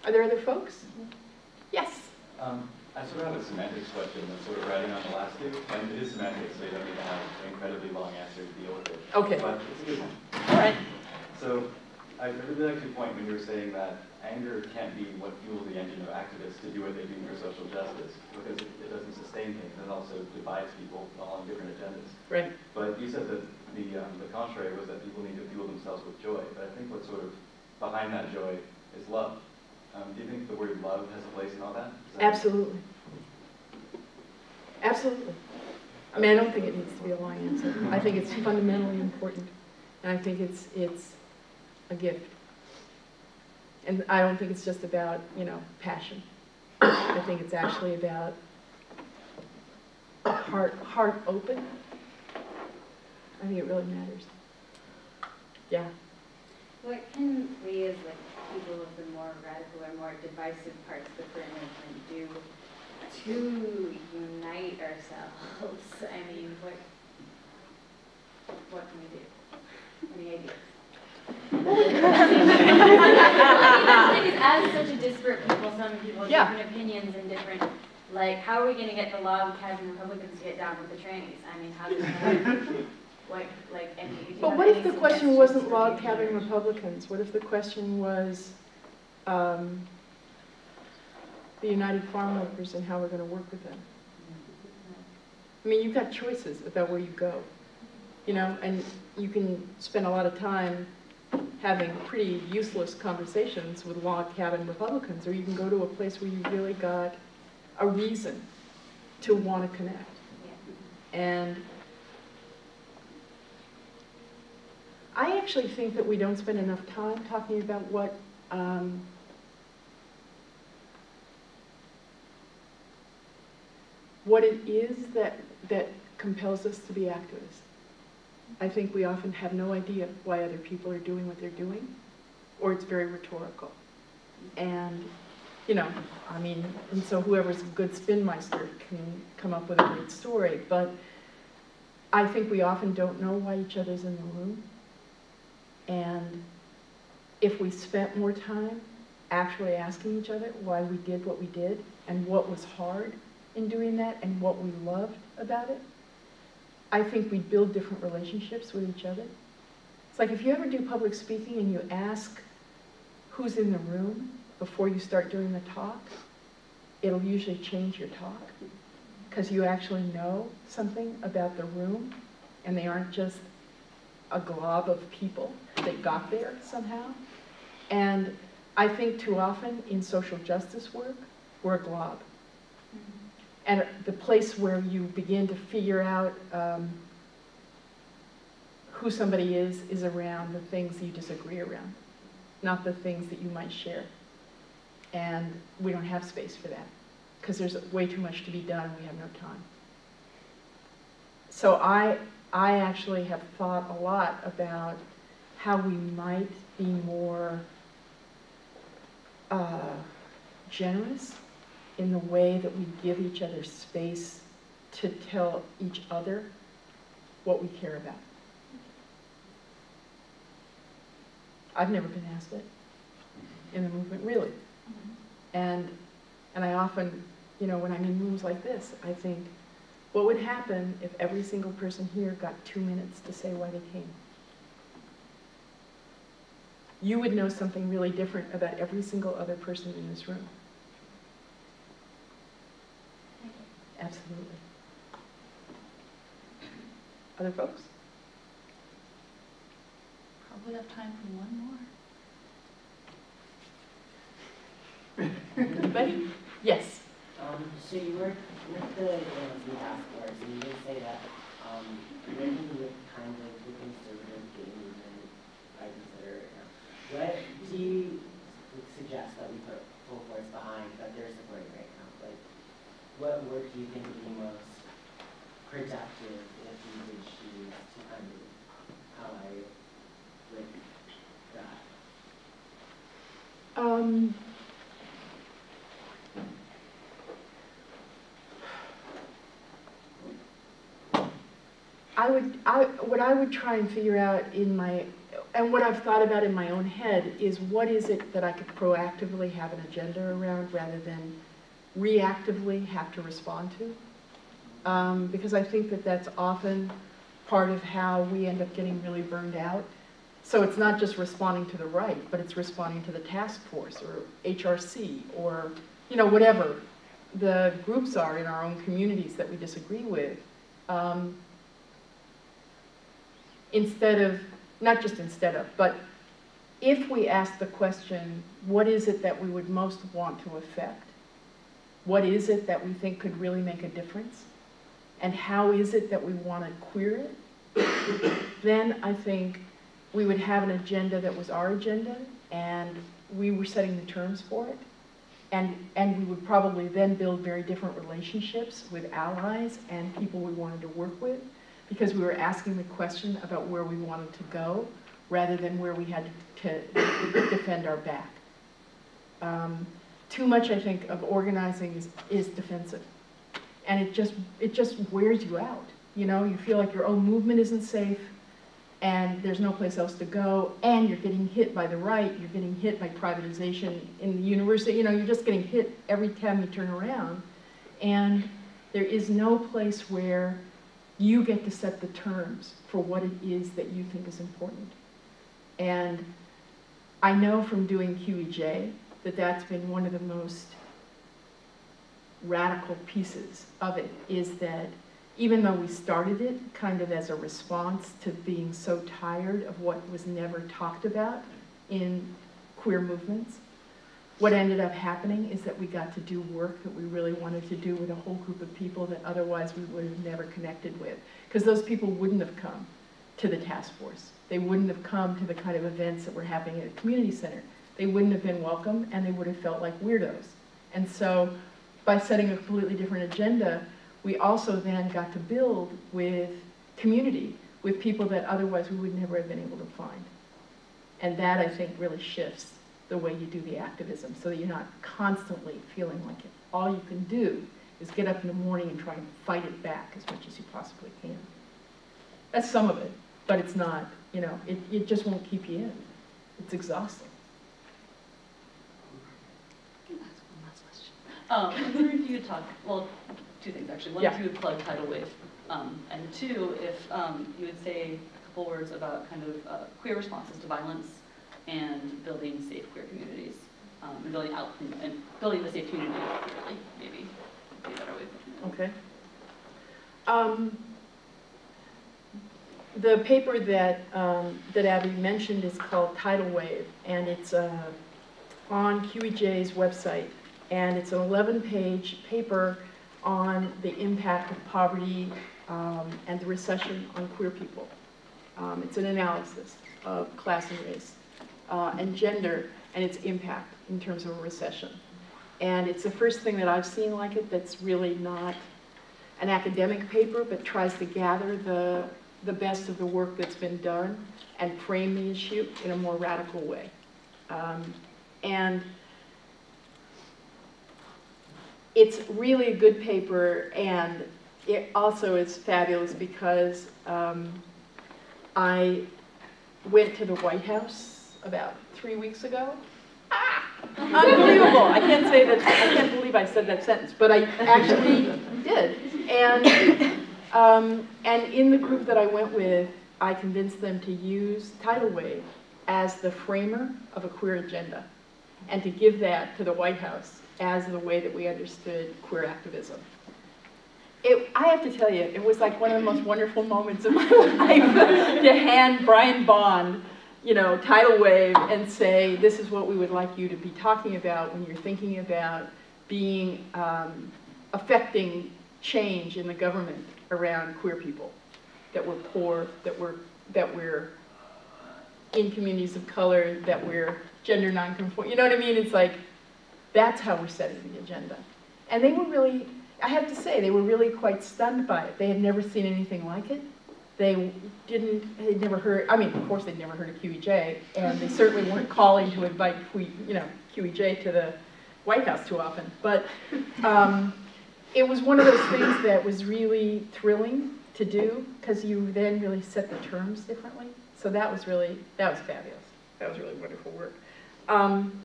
Are there other folks? Yes. I sort of have a semantics question that's sort of riding on the last two, and it is semantics, so you don't need to have an incredibly long answer to deal with it. Okay. But it's a good one. All right. So I really like your point when you were saying that anger can't be what fuels the engine of activists to do what they do for social justice, because it doesn't sustain things, and it also divides people all on different agendas. Right. But you said that the contrary was that people need to fuel themselves with joy. But I think what's sort of behind that joy is love. Do you think the word love has a place in all that? Absolutely. Absolutely. I mean, I don't think it needs to be a long answer. I think it's fundamentally important, and I think it's a gift. And I don't think it's just about, you know, passion. I think it's actually about heart open. I think it really matters. Yeah. What can we as like people of the more radical or more divisive parts of the current movement do to unite ourselves? I mean, what can we do? Any ideas? I mean, as such a disparate people, some people have different opinions and different, like, how are we going to get the log-cabin Republicans to get down with the trannies? I mean, how does that work? But what if the question wasn't log-cabin Republicans? What if the question was the United Farm Workers and how we're going to work with them? I mean, you've got choices about where you go, you know, and you can spend a lot of time having pretty useless conversations with log-cabin Republicans, or you can go to a place where you really got a reason to want to connect. And I actually think that we don't spend enough time talking about what it is that compels us to be activists. I think we often have no idea why other people are doing what they're doing, or it's very rhetorical. And, you know, I mean, and so whoever's a good spinmeister can come up with a great story, but I think we often don't know why each other's in the room. And if we spent more time actually asking each other why we did what we did, and what was hard in doing that, and what we loved about it, I think we'd build different relationships with each other. It's like if you ever do public speaking and you ask who's in the room before you start doing the talk, it'll usually change your talk, because you actually know something about the room, and they aren't just a glob of people that got there somehow. And I think too often in social justice work, we're a glob. And the place where you begin to figure out who somebody is around the things you disagree around, not the things that you might share. And we don't have space for that, because there's way too much to be done and we have no time. So I actually have thought a lot about how we might be more generous in the way that we give each other space to tell each other what we care about. I've never been asked it in the movement, really. And I often, you know, when I'm in rooms like this, I think, what would happen if every single person here got 2 minutes to say why they came? You would know something really different about every single other person in this room. Absolutely. Other folks? Probably have time for one more. Anybody? Yes. So you work with the task force, and you did say that you're working with kind of the conservative gay movement, I consider it now. What do you suggest that we put full force behind that they're supporting right now? Like, what work do you think would be most productive if you would choose to kind of ally with that? What I would try and figure out in my and what I've thought about in my own head is what is it that I could proactively have an agenda around rather than reactively have to respond to? Because I think that that's often part of how we end up getting really burned out. So it's not just responding to the right, but it's responding to the task force or HRC or, you know, whatever the groups are in our own communities that we disagree with. Instead of, not just instead of, but if we ask the question, what is it that we would most want to affect? What is it that we think could really make a difference? And how is it that we want to queer it? Then I think we would have an agenda that was our agenda, and we were setting the terms for it. And we would probably then build very different relationships with allies and people we wanted to work with, because we were asking the question about where we wanted to go, rather than where we had to defend our back. Too much, I think, of organizing is defensive. And it just wears you out. You know, you feel like your own movement isn't safe, and there's no place else to go, and you're getting hit by the right, you're getting hit by privatization in the university, you know, you're just getting hit every time you turn around. And there is no place where you get to set the terms for what it is that you think is important. And I know from doing QEJ that that's been one of the most radical pieces of it, is that even though we started it kind of as a response to being so tired of what was never talked about in queer movements, what ended up happening is that we got to do work that we really wanted to do with a whole group of people that otherwise we would have never connected with. Because those people wouldn't have come to the task force. They wouldn't have come to the kind of events that were happening at a community center. They wouldn't have been welcome, and they would have felt like weirdos. And so by setting a completely different agenda, we also then got to build with community, with people that otherwise we would never have been able to find. And that, I think, really shifts the way you do the activism, so that you're not constantly feeling like all you can do is get up in the morning and try and fight it back as much as you possibly can. That's some of it, but it's not, you know, it just won't keep you in. It's exhausting. I was wondering if you could talk, well, two things actually. One, if you would plug Tidal Wave, and two, if you would say a couple words about kind of queer responses to violence and building safe queer communities, and building out and building the safe community, really, maybe would be a better way of looking at it. The paper that that Abby mentioned is called Tidal Wave, and it's on QEJ's website. And it's an 11-page paper on the impact of poverty and the recession on queer people. It's an analysis of class and race and gender and its impact in terms of a recession. And it's the first thing that I've seen like it that's really not an academic paper, but tries to gather the best of the work that's been done and frame the issue in a more radical way. And it's really a good paper, and it also is fabulous because I went to the White House about 3 weeks ago. Unbelievable! I can't say that. I can't believe I said that sentence, but I actually did. And in the group that I went with, I convinced them to use Tidal Wave as the framer of a queer agenda, and to give that to the White House as the way that we understood queer activism. I have to tell you, it was like one of the most wonderful moments of my life to hand Brian Bond, you know, Tidal Wave and say, this is what we would like you to be talking about when you're thinking about being, affecting change in the government around queer people, that we're poor, that we're in communities of color, that we're gender non-conforming. You know what I mean? It's like, that's how we're setting the agenda. And they were really, I have to say, they were really quite stunned by it. They had never seen anything like it. They'd never heard, I mean, of course they'd never heard of QEJ, and they certainly weren't calling to invite QEJ to the White House too often. But it was one of those things that was really thrilling to do, because you then really set the terms differently. So that was fabulous. That was really wonderful work.